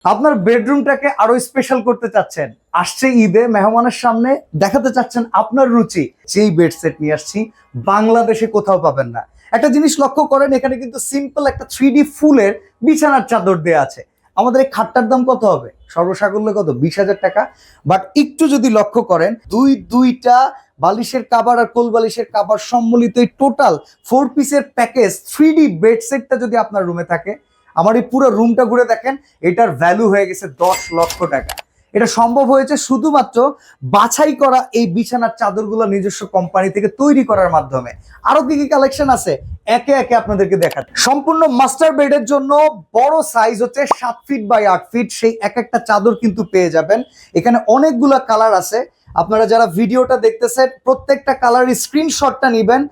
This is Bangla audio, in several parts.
আপনার বেডরুমটাকে আরো স্পেশাল করতে চাচ্ছেন, আসছে ঈদে মেহমানের সামনে দেখাতে চাচ্ছেন আপনার রুচি, যেই বেড সেট নিয়ে আসছি বাংলাদেশে কোথাও পাবেন না। একটা জিনিস লক্ষ্য করেন, এখানে কিন্তু সিম্পল একটা 3D ফুলের বিছানার চাদর দেয়া আছে। আমাদের এই খাটটার দাম কত হবে? সর্বসাকুল্যে কত? 20,000 টাকা। বাট একটু যদি লক্ষ্য করেন, দুইটা বালিশের কাভার আর কোল বালিশের কাভার সম্মিলিত এই টোটাল 4 পিসের প্যাকেজ 3D বেড সেটটা যদি আপনার রুমে থাকে, আমার এই পুরো রুমটা ঘুরে দেখেন, এটার ভ্যালু হয়ে গেছে 10 লক্ষ টাকা। এটা সম্ভব হয়েছে শুধুমাত্র বাছাই করা এই বিছানার চাদরগুলো নিজস্ব কোম্পানি থেকে তৈরি করার মাধ্যমে। আরো কি কি কালেকশন আছে একে একে আপনাদেরকে দেখাচ্ছি। সম্পূর্ণ মাস্টার বেডের জন্য বড় সাইজ হচ্ছে 7 ফিট বাই 8 ফিট, সেই এক একটা চাদর কিন্তু পেয়ে যাবেন। এখানে অনেকগুলা কালার আছে। আপনারা যারা ভিডিওটা দেখতেছেন প্রত্যেকটা কালারের স্ক্রিনশটটা নিবেন।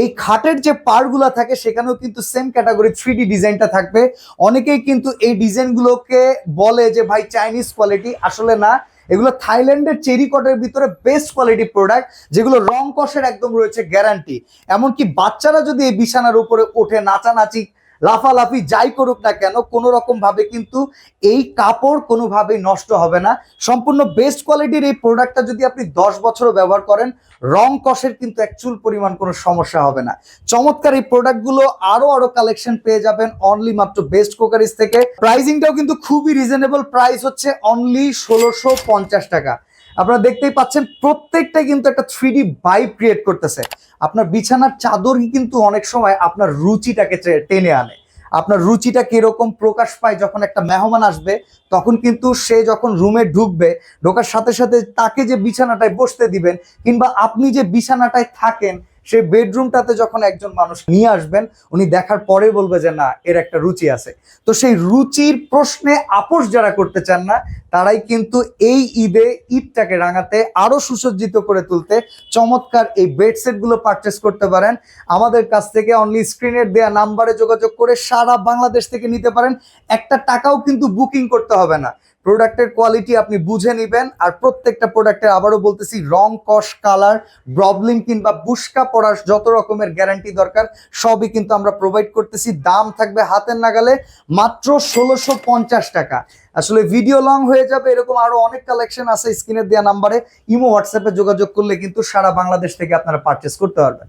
এই খাটের যে পার্টগুলো থাকে সেখানেও কিন্তু সেম ক্যাটাগরি 3D ডিজাইনটা থাকবে। অনেকেই কিন্তু এই ডিজাইনগুলোকে বলে যে ভাই চাইনিজ কোয়ালিটি, আসলে না, এগুলো থাইল্যান্ডের চেরি কটের ভিতরে বেস্ট কোয়ালিটি প্রোডাক্ট, যেগুলো রং কষের একদম রয়েছে গ্যারান্টি। এমনকি বাচ্চারা যদি এই বিছানার উপরে ওঠে, নাচানাচি লাফালাফি যাই করুক না কেন, কোনো রকম ভাবে কিন্তু এই কাপড় কোনোভাবেই নষ্ট হবে না। সম্পূর্ণ বেস্ট কোয়ালিটির এই প্রোডাক্টটা যদি আপনি 10 বছরও ব্যবহার করেন, রং কষের কিন্তু অ্যাকচুয়াল পরিমাণ কোনো সমস্যা হবে না। চমৎকার এই প্রোডাক্টগুলো আরো কালেকশন পেয়ে যাবেন অনলি মাত্র বেস্ট কুকারিজ থেকে। প্রাইসিংটাও কিন্তু খুবই রিজনেবল, প্রাইস হচ্ছে অনলি 1650 টাকা। আপনারা দেখতেই পাচ্ছেন প্রত্যেকটাই কিন্তু একটা 3D ভাইব ক্রিয়েট করতেছে। আপনার বিছানার চাদরই কিন্তু অনেক সময় আপনার রুচিটাকে টেনে আনে। আপনার রুচিটা কিরকম প্রকাশ পায় যখন একটা মেহমান আসবে, তখন কিন্তু সে যখন রুমে ঢুকবে, ঢোকার সাথে সাথে তাকে যে বিছানাটায় বসতে দিবেন কিংবা আপনি যে বিছানাটায় থাকেন সেই বেডরুমটাতে যখন একজন মানুষ নিয়ে আসবেন, উনি দেখার পরে বলবে যে না, এর একটা রুচি আছে। তো সেই রুচির প্রশ্নে আপোষ যারা করতে চান না, তারাই কিন্তু এই ঈদে ঈদটাকে রাঙাতে আরো সুসজ্জিত করে তুলতে চমৎকার এই বেড সেটগুলো পারচেস করতে পারেন আমাদের কাছ থেকে। অনলি স্ক্রিনের দেয়া নাম্বারে যোগাযোগ করে সারা বাংলাদেশ থেকে নিতে পারেন। একটা টাকাও কিন্তু বুকিং করতে হবে না। প্রোডাক্টের কোয়ালিটি আপনি বুঝে নেবেন। আর প্রত্যেকটা প্রোডাক্টের আবারও বলতেছি, রং কস কালার প্রবলেম কিংবা বুশকা পড়ার যত রকমের গ্যারান্টি দরকার সবই কিন্তু আমরা প্রোভাইড করতেছি। দাম থাকবে হাতের নাগালে, মাত্র 1650 টাকা। আসলে ভিডিও লং হয়ে যাবে, এরকম আরো অনেক কালেকশন আছে। স্ক্রিনের দেওয়া নাম্বারে ইমো হোয়াটসঅ্যাপে যোগাযোগ করলে কিন্তু সারা বাংলাদেশ থেকে আপনারা পারচেস করতে পারবেন।